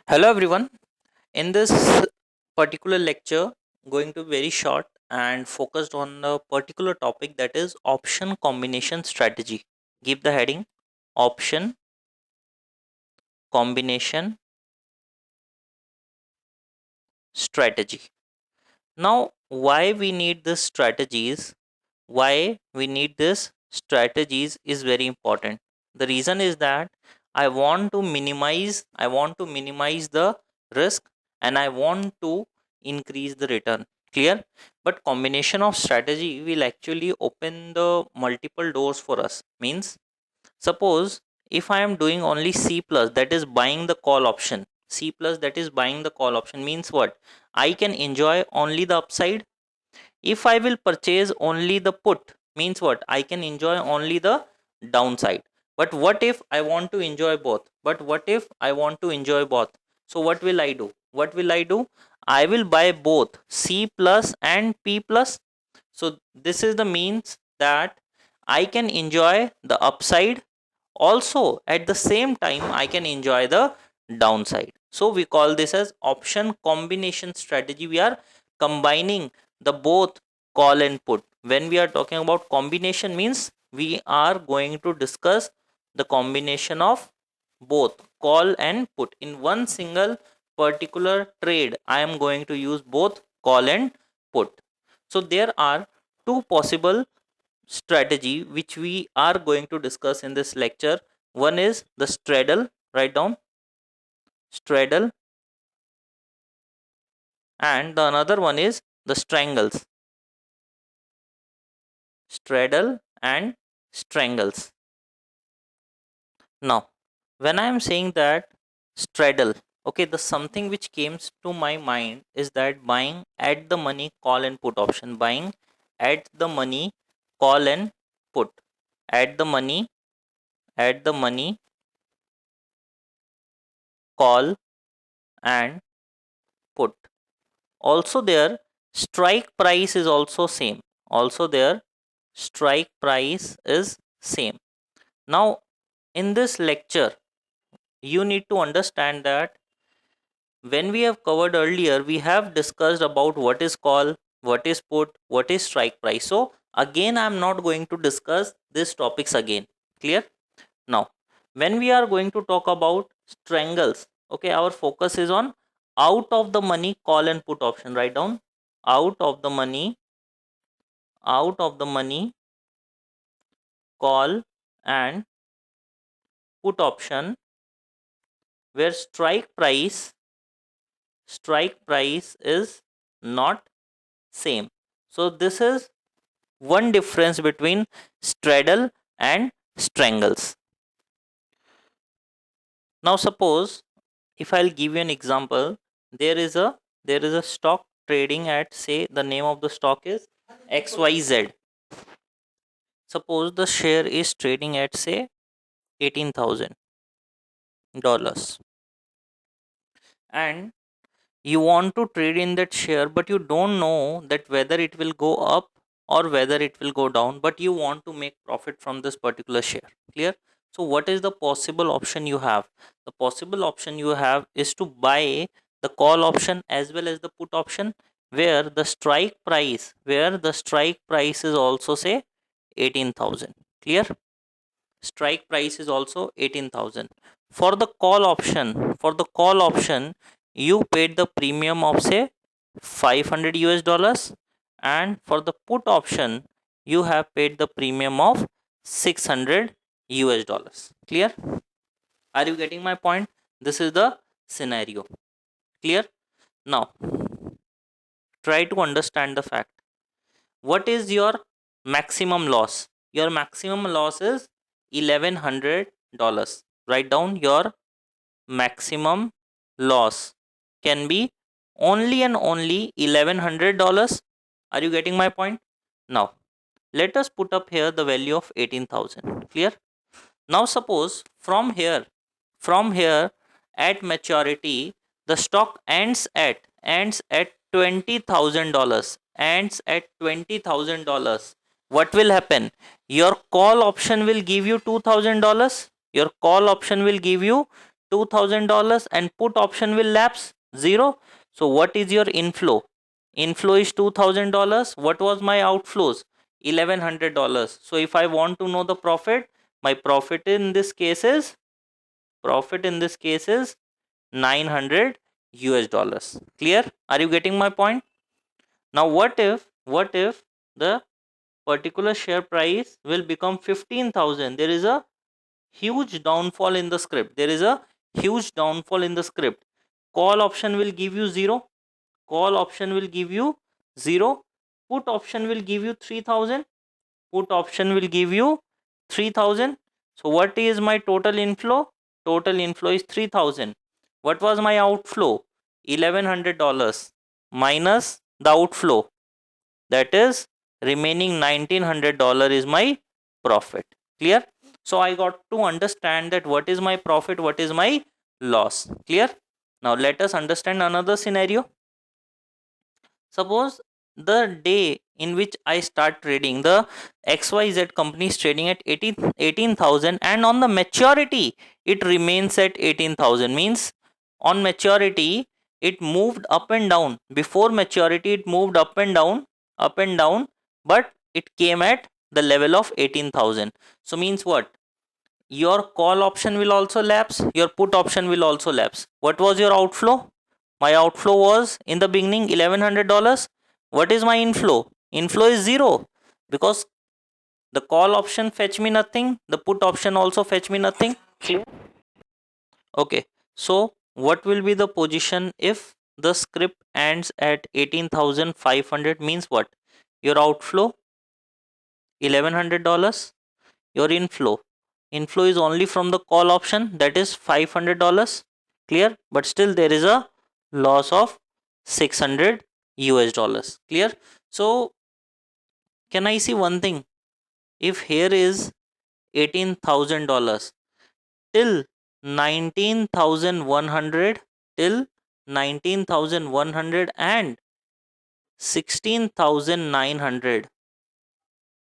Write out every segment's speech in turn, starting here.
Hello everyone. In this particular lecture, going to be very short and focused on a particular topic, that is option combination strategy. Give the heading option combination strategy. Now, why we need this strategies? Why we need this strategies is very important. The reason is that I want to minimize the risk, and I want to increase the return. Clear? But combination of strategy will actually open the multiple doors for us. Means, suppose if I am doing only C plus, that is buying the call option. C plus, that is buying the call option, means what? I can enjoy only the upside. If I will purchase only the put, means what? I can enjoy only the downside. But what if I want to enjoy both? So what will I do? I will buy both C plus and P plus. So this is the means that I can enjoy the upside, also at the same time I can enjoy the downside. So we call this as option combination strategy. We are combining the both call and put. When we are talking about combination, means we are going to discuss the combination of both call and put in one single particular trade. I am going to use both call and put. So there are two possible strategy which we are going to discuss in this lecture. One is the straddle, write down straddle, and the another one is the strangles, straddle and strangles. Now, when I am saying that straddle, okay, the something which came to my mind is that buying at the money call and put option, buying at the money call and put, at the money, call and put. Also their strike price is also same. Also their strike price is same. Now in this lecture, you need to understand that when we have covered earlier, we have discussed about what is call, what is put, what is strike price. So again, I am not going to discuss these topics again. Clear? Now when we are going to talk about strangles, okay, our focus is on out of the money call and put option. Write down out of the money, out of the money call and put option, where strike price is not same. So this is one difference between straddle and strangles. Now suppose if I'll give you an example, there is a stock trading at, say, the name of the stock is XYZ. Suppose the share is trading at, say, $18,000, and you want to trade in that share, but you don't know that whether it will go up or whether it will go down, but you want to make profit from this particular share. Clear? So what is the possible option you have? The possible option you have is to buy the call option as well as the put option, where the strike price is also, say, 18,000. Clear? Strike price is also 18,000. For the call option, you paid the premium of, say, 500 US dollars, and for the put option you have paid the premium of 600 US dollars. Clear? Are you getting my point? This is the scenario. Clear? Now try to understand the fact. What is your maximum loss? Your maximum loss is $1,100. Write down your maximum loss can be only and only $1,100. Are you getting my point? Now let us put up here the value of 18,000. Clear? Now suppose from here at maturity, the stock ends at $20,000, what will happen? Your call option will give you $2,000. Your call option will give you $2,000 and put option will lapse 0. So what is your inflow? Inflow is $2,000. What was my outflows? $1,100. So if I want to know the profit, my profit in this case is 900 US dollars. Clear? Are you getting my point? Now what if the particular share price will become 15,000? There is a huge downfall in the script. There is a huge downfall in the script. Call option will give you 0. Call option will give you 0. Put option will give you 3,000. Put option will give you 3,000. So what is my total inflow? Total inflow is 3,000. What was my outflow? $1,100 minus the outflow, that is remaining $1,900 is my profit. Clear? So I got to understand that what is my profit, what is my loss. Clear? Now let us understand another scenario. Suppose the day in which I start trading, the XYZ company is trading at 18,000, and on the maturity it remains at 18,000. Means on maturity it moved up and down. Before maturity it moved up and down, but it came at the level of 18,000. So means what? Your call option will also lapse, your put option will also lapse. What was your outflow? My outflow was in the beginning $1,100. What is my inflow? Inflow is 0, because the call option fetch me nothing, the put option also fetch me nothing. Clear? Okay, so what will be the position if the script ends at 18,500? Means what? Your outflow $1,100, your inflow is only from the call option, that is $500. Clear? But still there is a loss of 600 US dollars. Clear? So can I see one thing? If here is $18,000 till 19,100, till 19,100 and 16,900,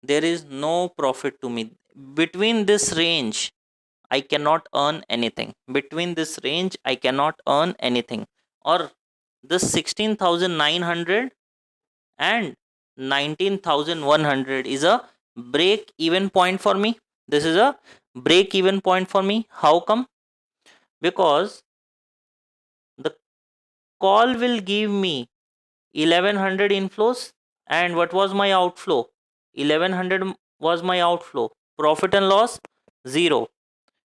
there is no profit to me. Between this range I cannot earn anything. Between this range I cannot earn anything. Or this 16,900 and 19,100 is a break even point for me. This is a break even point for me. How come? Because the call will give me 1,100 inflows, and what was my outflow? 1,100 was my outflow. Profit and loss 0.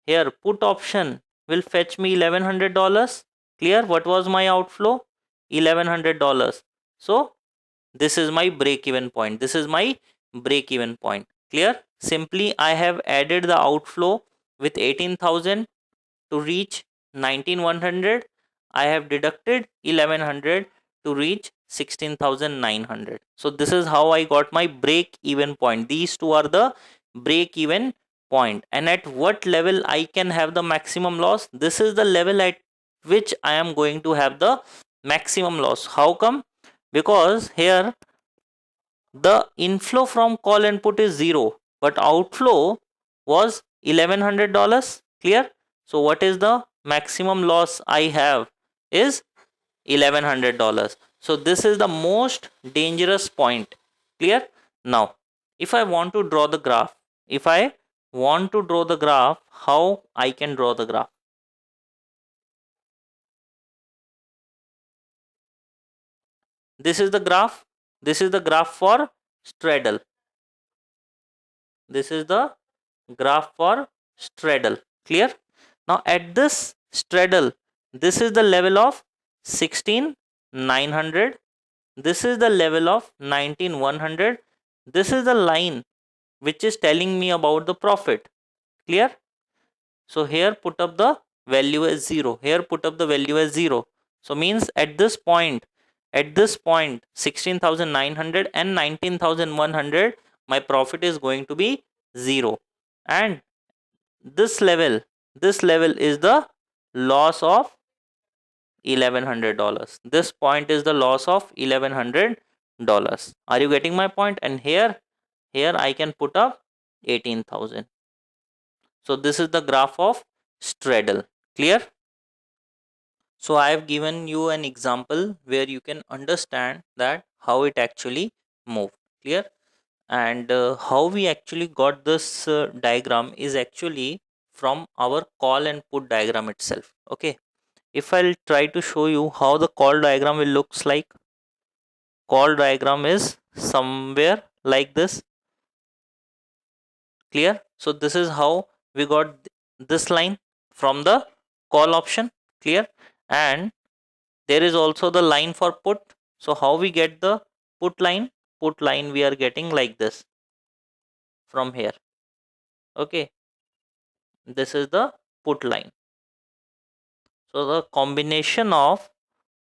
Here put option will fetch me $1,100. Clear? What was my outflow? $1,100. So this is my break even point. This is my break even point. Clear? Simply I have added the outflow with 18,000 to reach 19,100. I have deducted 1,100 to reach 16,900. So this is how I got my break even point. These two are the break even point. And at what level I can have the maximum loss? This is the level at which I am going to have the maximum loss. How come? Because here the inflow from call and put is 0, but outflow was $1,100. Clear? So what is the maximum loss I have is $1,100. So this is the most dangerous point. Clear? Now if I want to draw the graph, how I can draw the graph? This is the graph. This is the graph for straddle. This is the graph for straddle. Clear? Now at this straddle, this is the level of 16,900. This is the level of 19,100. This is the line which is telling me about the profit. Clear? So here put up the value as 0. Here put up the value as 0. So means at this point 16,900 and 19,100, my profit is going to be 0. And this level is the loss of $1,100. This point is the loss of $1,100. Are you getting my point? And here I can put up 18,000. So this is the graph of straddle. Clear? So I have given you an example where you can understand that how it actually moved. Clear? And how we actually got this diagram is actually from our call and put diagram itself. Okay, if I'll try to show you how the call diagram will looks like. Call diagram is somewhere like this. Clear? So this is how we got this line from the call option. Clear? And there is also the line for put. So how we get the put line? Put line we are getting like this from here. Okay, this is the put line. So the combination of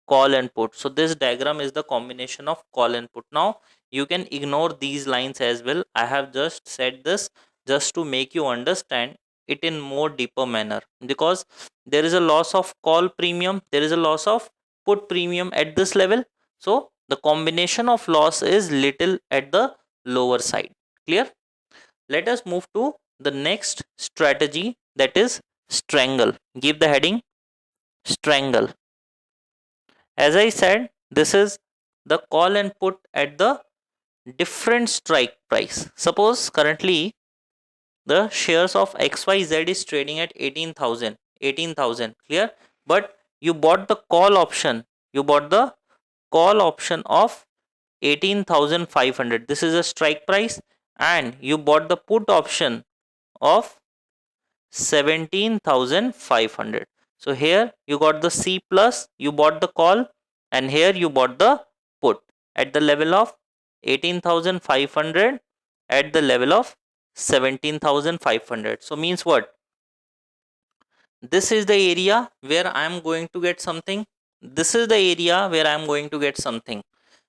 call and put. So this diagram is the combination of call and put. Now you can ignore these lines as well. I have just said this just to make you understand it in more deeper manner, because there is a loss of call premium, there is a loss of put premium at this level. So the combination of loss is little at the lower side. Clear? Let us move to the next strategy, that is strangle. Give the heading strangle. As I said, this is the call and put at the different strike price. Suppose currently the shares of XYZ is trading at 18,000. Clear? But you bought the call option. You bought the call option of 18,500. This is a strike price. And you bought the put option of 17,500. So here you got the C plus, you bought the call, and here you bought the put at the level of 18,500, at the level of 17,500. So means what? This is the area where I am going to get something. This is the area where I am going to get something.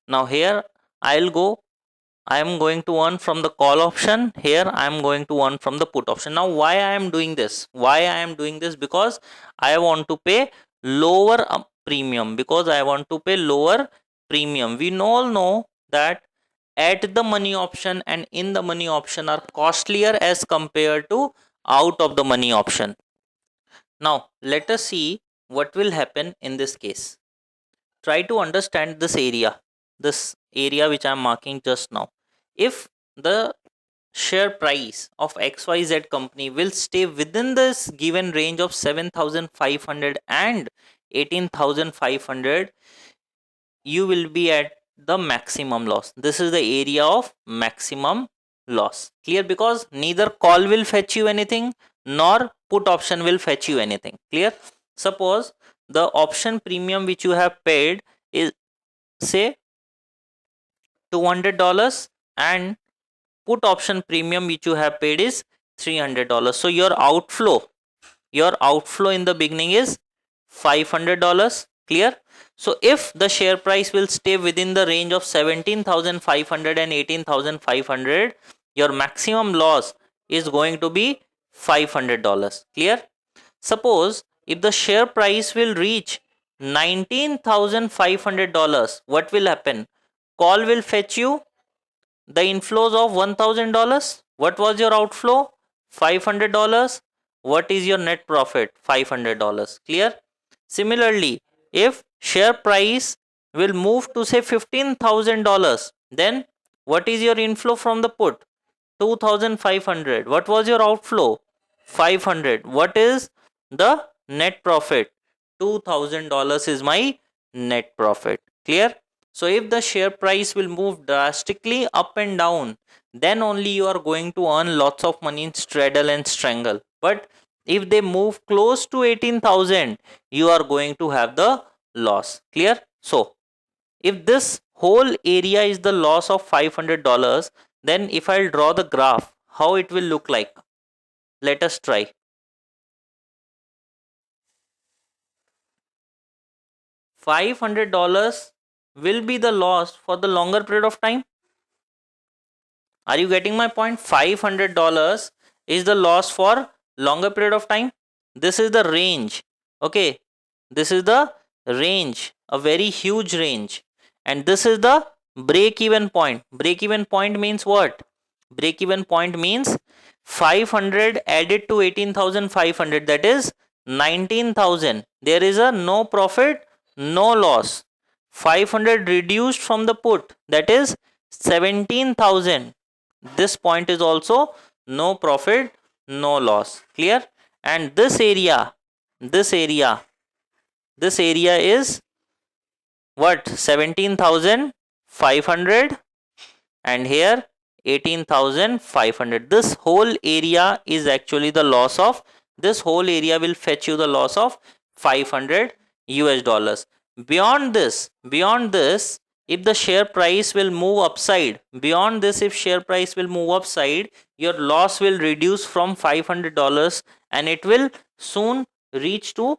Now here I'll go, I am going to earn from the call option. Here I am going to earn from the put option. Now why I am doing this? Why I am doing this? Because I want to pay lower premium. Because I want to pay lower premium. We all know that at the money option and in the money option are costlier as compared to out of the money option. Now let us see what will happen in this case. Try to understand this area which I am marking just now. If the share price of XYZ company will stay within this given range of 7,500 and 18,500, you will be at the maximum loss. This is the area of maximum loss. Clear? Because neither call will fetch you anything nor put option will fetch you anything. Clear? Suppose the option premium which you have paid is say $200 and put option premium which you have paid is $300. So your outflow in the beginning is $500. Clear? So if the share price will stay within the range of 17,500 and 18,500, your maximum loss is going to be $500. Clear? Suppose if the share price will reach $19,500, what will happen? Call will fetch you the inflows of $1,000. What was your outflow? $500. What is your net profit? $500. Clear? Similarly, if share price will move to say $15,000, then what is your inflow from the put? 2,500. What was your outflow? 500. What is the net profit? $2,000 is my net profit. Clear? So if the share price will move drastically up and down, then only you are going to earn lots of money in straddle and strangle. But if they move close to 18,000, you are going to have the loss. Clear? So if this whole area is the loss of $500, then if I'll draw the graph, how it will look like? Let us try. $500 will be the loss for the longer period of time. Are you getting my point? $500 is the loss for longer period of time. This is the range. Okay, this is the range, a very huge range, and this is the break even point. Break even point means what? Break even point means 500 added to 18,500, that is 19,000. There is a no profit, no loss. 500 reduced from the put, that is 17,000. This point is also no profit, no loss. Clear? And this area is what? 17,500, and here 18,500. This whole area is actually the loss of, this whole area will fetch you the loss of 500 US dollars. Beyond this, if the share price will move upside, if share price will move upside, your loss will reduce from $500 and it will soon reach to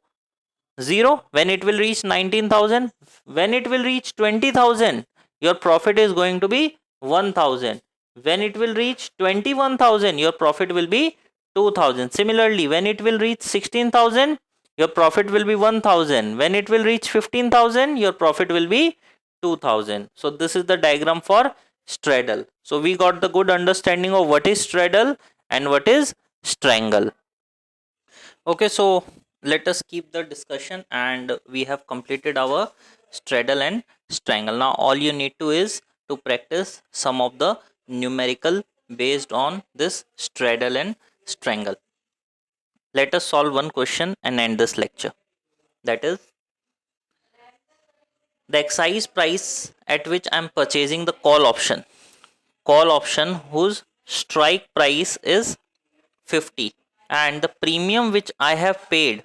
0. When it will reach 19,000, when it will reach 20,000, your profit is going to be 1,000. When it will reach 21,000, your profit will be 2,000. Similarly, when it will reach 16,000, your profit will be 1,000. When it will reach 15,000, your profit will be 2,000. So this is the diagram for straddle. So we got the good understanding of what is straddle and what is strangle. Okay, so let us keep the discussion, and we have completed our straddle and strangle. Now all you need to is to practice some of the numerical based on this straddle and strangle. Let us solve one question and end this lecture. That is, the exercise price at which I am purchasing the call option whose strike price is 50, and the premium which I have paid,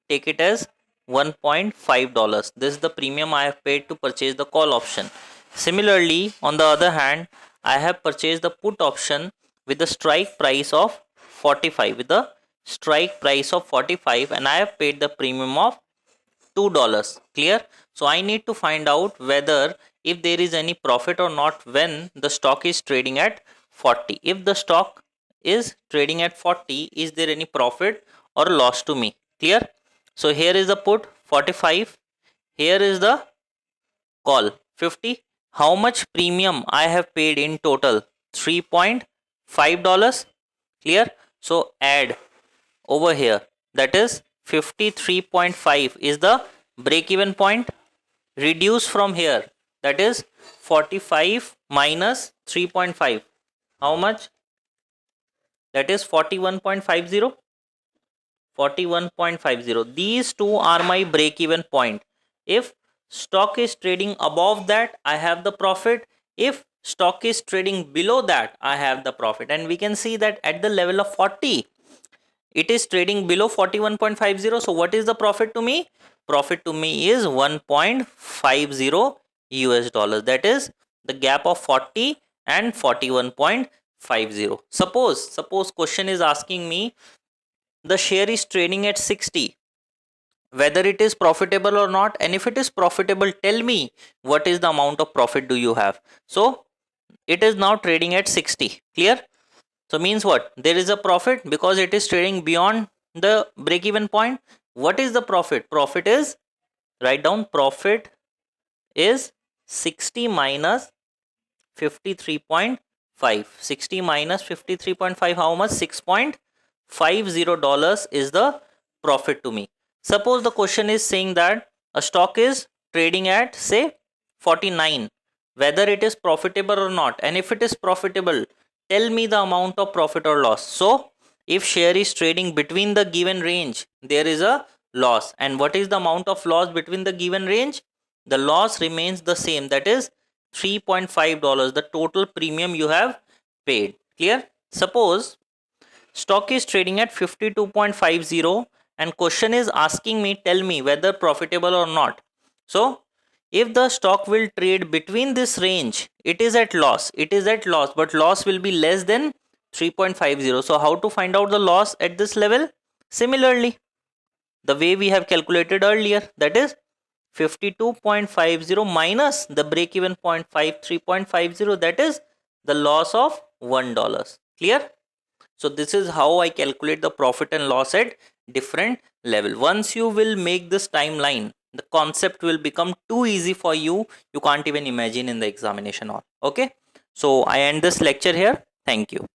take it as $1.5. This is the premium I have paid to purchase the call option. Similarly, on the other hand, I have purchased the put option with the strike price of 45, and I have paid the premium of $2. Clear? So I need to find out whether if there is any profit or not when the stock is trading at 40. If the stock is trading at 40, is there any profit or loss to me? Clear? So here is the put 45, here is the call 50. How much premium I have paid in total? $3.5. Clear? So add over here, that is 53.5 is the break even point. Reduce from here, that is 45 minus 3.5. How much? That is 41.50. 41.50. These two are my break even point. If stock is trading above that, I have the profit. If stock is trading below that, I have the profit. And we can see that at the level of 40, it is trading below 41.50. So what is the profit to me? Profit to me is 1.50 US dollars. That is the gap of 40 and 41.50. Suppose question is asking me, the share is trading at 60, whether it is profitable or not, and if it is profitable, tell me what is the amount of profit do you have. So it is now trading at 60. Clear? So means what? There is a profit because it is trading beyond the break even point. What is the profit? Profit is, write down, profit is 60 minus 53.5. 60 minus 53.5, how much? $6.50 is the profit to me. Suppose the question is saying that a stock is trading at say 49, whether it is profitable or not, and if it is profitable, tell me the amount of profit or loss. So if share is trading between the given range, there is a loss. And what is the amount of loss between the given range? The loss remains the same, that is $3.5, the total premium you have paid. Clear? Suppose stock is trading at 52.50 and question is asking me, tell me whether profitable or not. So if the stock will trade between this range, it is at loss, but loss will be less than 3.50. So how to find out the loss at this level? Similarly, the way we have calculated earlier, that is 52.50 minus the break even point 3.50, that is the loss of $1. Clear? So this is how I calculate the profit and loss at different level. Once you will make this timeline, the concept will become too easy for you. You can't even imagine in the examination hall. Okay. So I end this lecture here. Thank you.